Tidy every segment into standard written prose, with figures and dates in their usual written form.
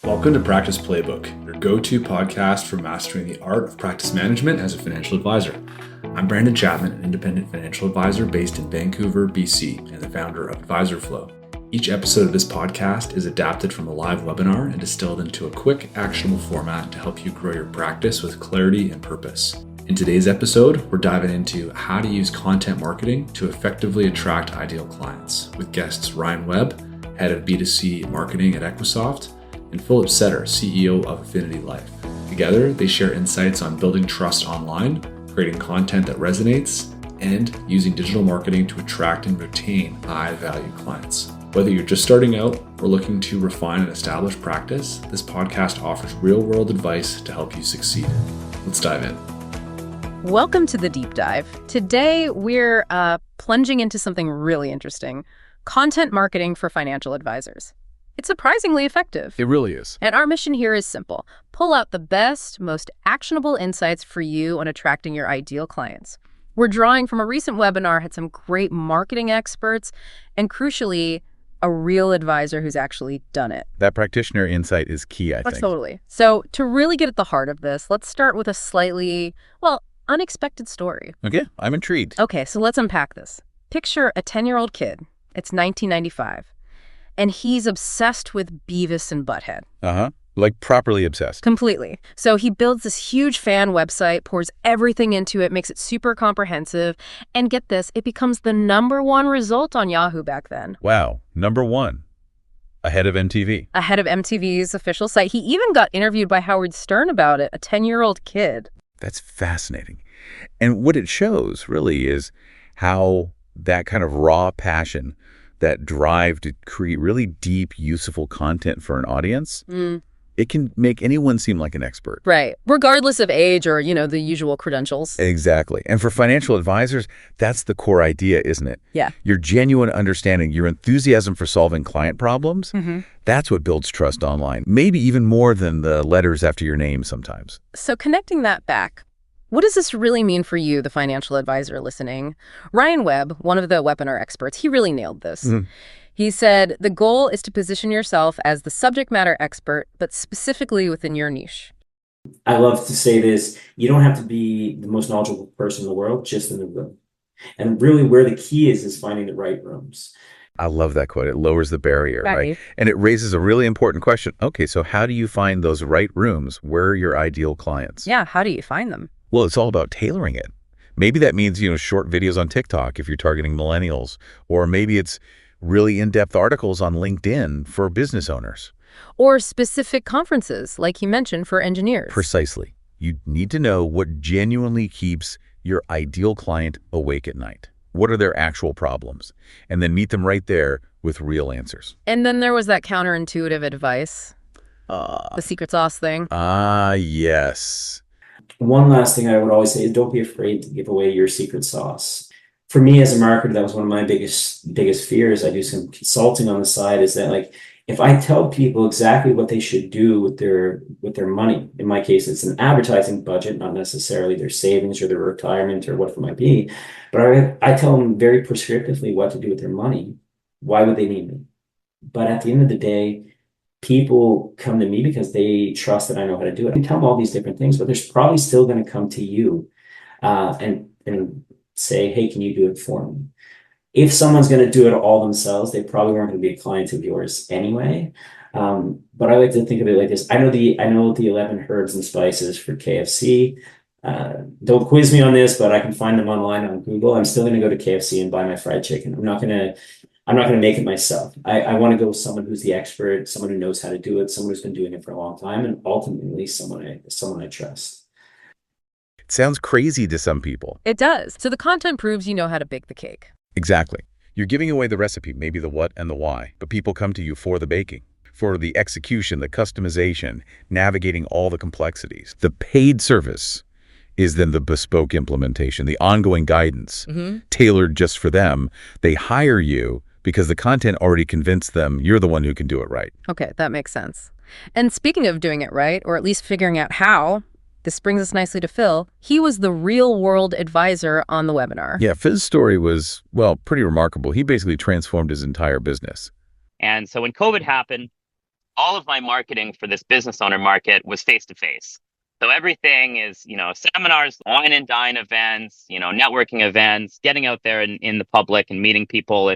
Welcome to Practice Playbook, your go-to podcast for mastering the art of practice management as a financial advisor. I'm Brandon Chapman, an independent financial advisor based in Vancouver, BC, and the founder of AdvisorFlow. Each episode of this podcast is adapted from a live webinar and distilled into a quick, actionable format to help you grow your practice with clarity and purpose. In today's episode, we're diving into how to use content marketing to effectively attract ideal clients with guests Webb, head of B2C Marketing at Equisoft, and Philip Setter, CEO of Affinity Life. Together, they share insights on building trust online, creating content that resonates, and using digital marketing to attract and retain high-value clients. Whether you're just starting out or looking to refine an established practice, this podcast offers real-world advice to help you succeed. Let's dive in. Welcome to the deep dive. Today, we're plunging into something really interesting: content marketing for financial advisors. It's surprisingly effective. It really is. And our mission here is simple: pull out the best, most actionable insights for you on attracting your ideal clients. We're drawing from a recent webinar, had some great marketing experts, and crucially, a real advisor who's actually done it. That practitioner insight is key, I think. Totally. So to really get at the heart of this, let's start with a slightly, unexpected story. Okay, I'm intrigued. Okay, so let's unpack this. Picture a 10-year-old kid. It's 1995. And he's obsessed with Beavis and Butthead. Like properly obsessed. Completely. So he builds this huge fan website, pours everything into it, makes it super comprehensive, and get this, it becomes the #1 result on Yahoo back then. Wow, #1. Ahead of MTV. Ahead of MTV's official site. He even got interviewed by Howard Stern about it, a 10-year-old kid. That's fascinating. And what it shows, really, is how that kind of raw passion, that drive to create really deep, useful content for an audience, it can make anyone seem like an expert. Right. Regardless of age or, the usual credentials. Exactly. And for financial advisors, that's the core idea, isn't it? Yeah. Your genuine understanding, your enthusiasm for solving client problems, that's what builds trust online. Maybe even more than the letters after your name sometimes. So connecting that back, what does this really mean for you, the financial advisor listening? Webb, one of the webinar experts, he really nailed this. He said, the goal is to position yourself as the subject matter expert, but specifically within your niche. I love to say this: you don't have to be the most knowledgeable person in the world, just in the room. And really where the key is finding the right rooms. I love that quote. It lowers the barrier, right? And it raises a really important question. Okay, so how do you find those right rooms? Where are your ideal clients? Yeah, how do you find them? Well, it's all about tailoring it. Maybe that means, short videos on TikTok if you're targeting millennials, or maybe it's really in-depth articles on LinkedIn for business owners. Or specific conferences, like you mentioned, for engineers. Precisely. You need to know what genuinely keeps your ideal client awake at night. What are their actual problems? And then meet them right there with real answers. And then there was that counterintuitive advice, the secret sauce thing. Yes. One last thing I would always say is don't be afraid to give away your secret sauce. For me as a marketer, that was one of my biggest fears. I do some consulting on the side, is that if I tell people exactly what they should do with their money, in my case, it's an advertising budget, not necessarily their savings or their retirement or whatever it might be, but I tell them very prescriptively what to do with their money. Why would they need me? But at the end of the day, people come to me because they trust that I know how to do it. I can tell them all these different things, but they're probably still going to come to you and say, hey, can you do it for me? If someone's going to do it all themselves, they probably weren't going to be a client of yours anyway. But I like to think of it like this. I know the 11 herbs and spices for KFC. Don't quiz me on this, but I can find them online on Google. I'm still going to go to KFC and buy my fried chicken. I'm not going to make it myself. I want to go with someone who's the expert, someone who knows how to do it, someone who's been doing it for a long time, and ultimately someone I trust. It sounds crazy to some people. It does. So the content proves you know how to bake the cake. Exactly. You're giving away the recipe, maybe the what and the why, but people come to you for the baking, for the execution, the customization, navigating all the complexities. The paid service is then the bespoke implementation, the ongoing guidance, tailored just for them. They hire you because the content already convinced them you're the one who can do it right. Okay, that makes sense. And speaking of doing it right, or at least figuring out how, this brings us nicely to Phil. He was the real-world advisor on the webinar. Yeah, Phil's story was, pretty remarkable. He basically transformed his entire business. And so when COVID happened, all of my marketing for this business owner market was face to face. So everything is, seminars, wine and dine events, networking events, getting out there in the public and meeting people.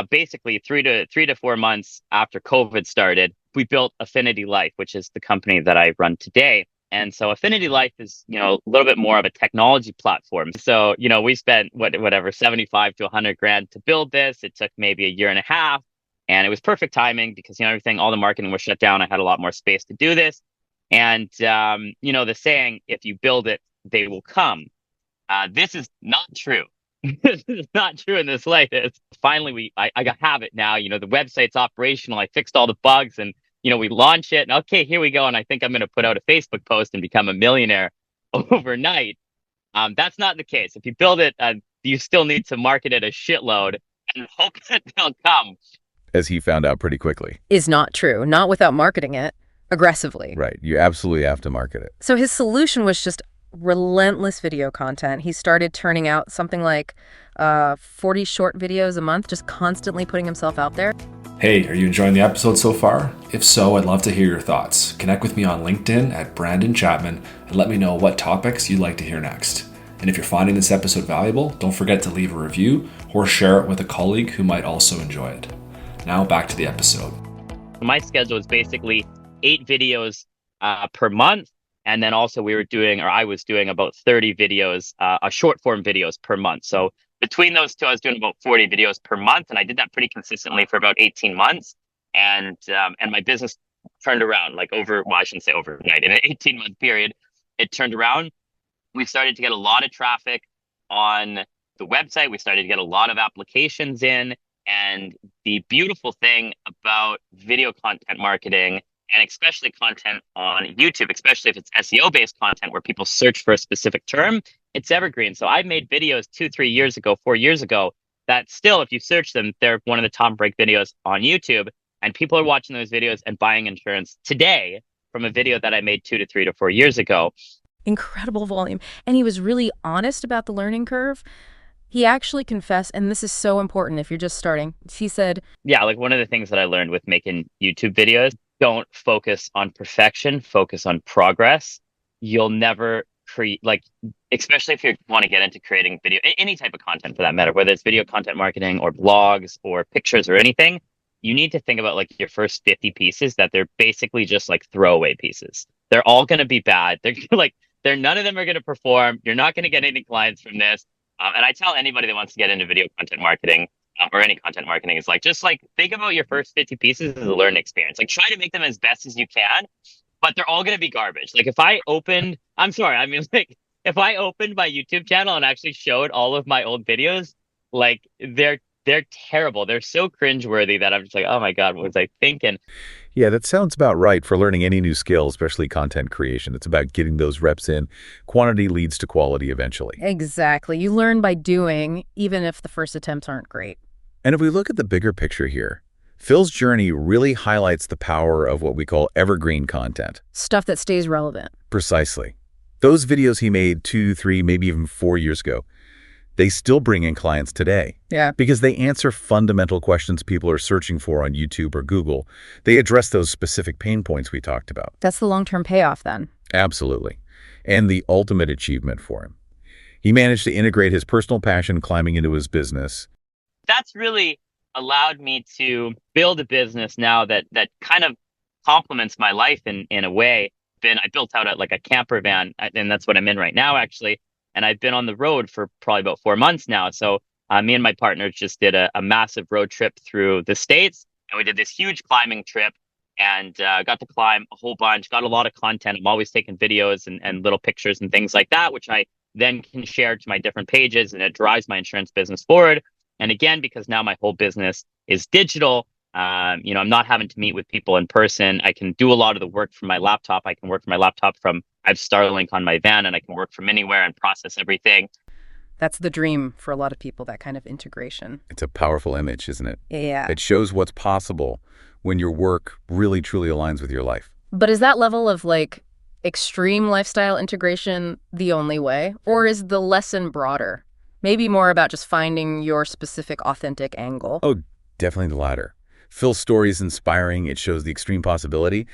Basically 3 to 4 months after COVID started, we built Affinity Life, which is the company that I run today. And so Affinity Life is, a little bit more of a technology platform. So, we spent whatever, 75 to 100 grand to build this. It took maybe a year and a half. And it was perfect timing because, all the marketing was shut down. I had a lot more space to do this. And, the saying, if you build it, they will come. This is not true. This is not true in the slightest. Finally, I have it now. The website's operational. I fixed all the bugs and, we launch it. And okay, here we go. And I think I'm going to put out a Facebook post and become a millionaire overnight. That's not the case. If you build it, you still need to market it a shitload and hope that they'll come. As he found out pretty quickly. Is not true. Not without marketing it aggressively. Right. You absolutely have to market it. So his solution was just relentless video content. He started turning out something like 40 short videos a month, just constantly putting himself out there. Hey, are you enjoying the episode so far? If so, I'd love to hear your thoughts. Connect with me on LinkedIn at Brandon Chapman and let me know what topics you'd like to hear next. And if you're finding this episode valuable, don't forget to leave a review or share it with a colleague who might also enjoy it. Now back to the episode. My schedule is basically 8 videos per month. And then also I was doing about 30 videos, short form videos per month. So between those two, I was doing about 40 videos per month. And I did that pretty consistently for about 18 months. And my business turned around I shouldn't say overnight, in an 18-month period, it turned around. We started to get a lot of traffic on the website. We started to get a lot of applications in. And the beautiful thing about video content marketing, and especially content on YouTube, especially if it's SEO-based content where people search for a specific term, it's evergreen. So I made videos 2-3 years ago, 4 years ago, that still, if you search them, they're one of the top break videos on YouTube. And people are watching those videos and buying insurance today from a video that I made 2 to 3 to 4 years ago. Incredible volume. And he was really honest about the learning curve. He actually confessed, and this is so important if you're just starting. He said, yeah, one of the things that I learned with making YouTube videos, don't focus on perfection, focus on progress. You'll never create, especially if you want to get into creating video, any type of content for that matter, whether it's video content marketing or blogs or pictures or anything, you need to think about your first 50 pieces that they're basically just throwaway pieces. They're all going to be bad. None of them are going to perform. You're not going to get any clients from this. And I tell anybody that wants to get into video content marketing or any content marketing is think about your first 50 pieces as a learning experience. Try to make them as best as you can, but they're all going to be garbage. If I opened my YouTube channel and actually showed all of my old videos, they're terrible. They're so cringeworthy that I'm just oh my God, what was I thinking? Yeah, that sounds about right for learning any new skill, especially content creation. It's about getting those reps in. Quantity leads to quality eventually. Exactly. You learn by doing, even if the first attempts aren't great. And if we look at the bigger picture here, Phil's journey really highlights the power of what we call evergreen content. Stuff that stays relevant. Precisely. Those videos he made 2, 3, maybe even 4 years ago, they still bring in clients today. Yeah. Because they answer fundamental questions people are searching for on YouTube or Google. They address those specific pain points we talked about. That's the long-term payoff then. Absolutely. And the ultimate achievement for him. He managed to integrate his personal passion climbing into his business. That's really allowed me to build a business now that kind of complements my life in a way. I built out a camper van, and that's what I'm in right now, actually. And I've been on the road for probably about 4 months now. So me and my partner just did a massive road trip through the States. And we did this huge climbing trip and got to climb a whole bunch, got a lot of content. I'm always taking videos and little pictures and things like that, which I then can share to my different pages. And it drives my insurance business forward. And again, because now my whole business is digital, I'm not having to meet with people in person. I can do a lot of the work from my laptop. I can work from my laptop I have Starlink on my van, and I can work from anywhere and process everything. That's the dream for a lot of people, that kind of integration. It's a powerful image, isn't it? Yeah. It shows what's possible when your work really, truly aligns with your life. But is that level of extreme lifestyle integration the only way? Or is the lesson broader? Maybe more about just finding your specific authentic angle? Oh, definitely the latter. Phil's story is inspiring. It shows the extreme possibility.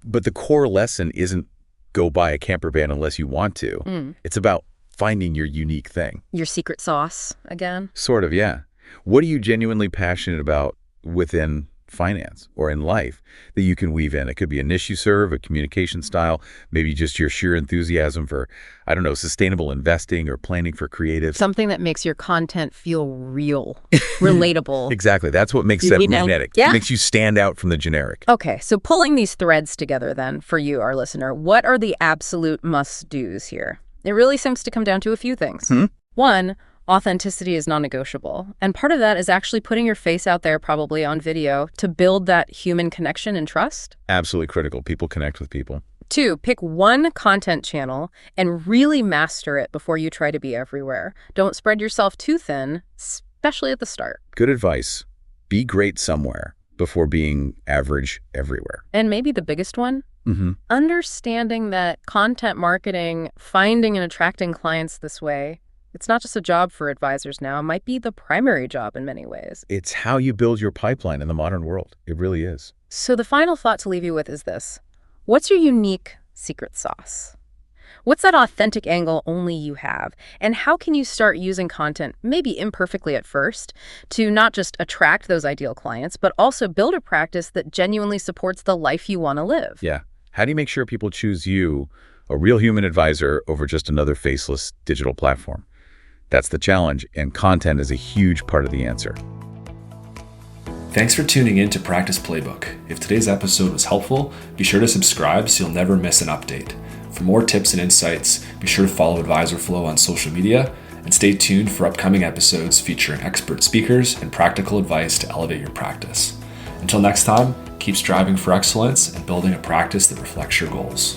But the core lesson isn't go buy a camper van unless you want to. It's about finding your unique thing. Your secret sauce, again? Sort of, yeah. What are you genuinely passionate about within finance or in life that you can weave in? It could be a niche you serve, a communication style, maybe just your sheer enthusiasm for, I don't know, sustainable investing or planning for creatives. Something that makes your content feel real, relatable. Exactly. That's what makes that magnetic. Yeah. It makes you stand out from the generic. Okay, so pulling these threads together then for you, our listener, what are the absolute must-dos here? It really seems to come down to a few things. One, authenticity is non-negotiable. And part of that is actually putting your face out there, probably on video, to build that human connection and trust. Absolutely critical. People connect with people. Two, pick one content channel and really master it before you try to be everywhere. Don't spread yourself too thin, especially at the start. Good advice. Be great somewhere before being average everywhere. And maybe the biggest one, understanding that content marketing, finding and attracting clients this way, it's not just a job for advisors now. It might be the primary job in many ways. It's how you build your pipeline in the modern world. It really is. So the final thought to leave you with is this. What's your unique secret sauce? What's that authentic angle only you have? And how can you start using content, maybe imperfectly at first, to not just attract those ideal clients, but also build a practice that genuinely supports the life you want to live? Yeah. How do you make sure people choose you, a real human advisor, over just another faceless digital platform? That's the challenge, and content is a huge part of the answer. Thanks for tuning in to Practice Playbook. If today's episode was helpful, be sure to subscribe so you'll never miss an update. For more tips and insights, be sure to follow AdvisorFlow on social media and stay tuned for upcoming episodes featuring expert speakers and practical advice to elevate your practice. Until next time, keep striving for excellence and building a practice that reflects your goals.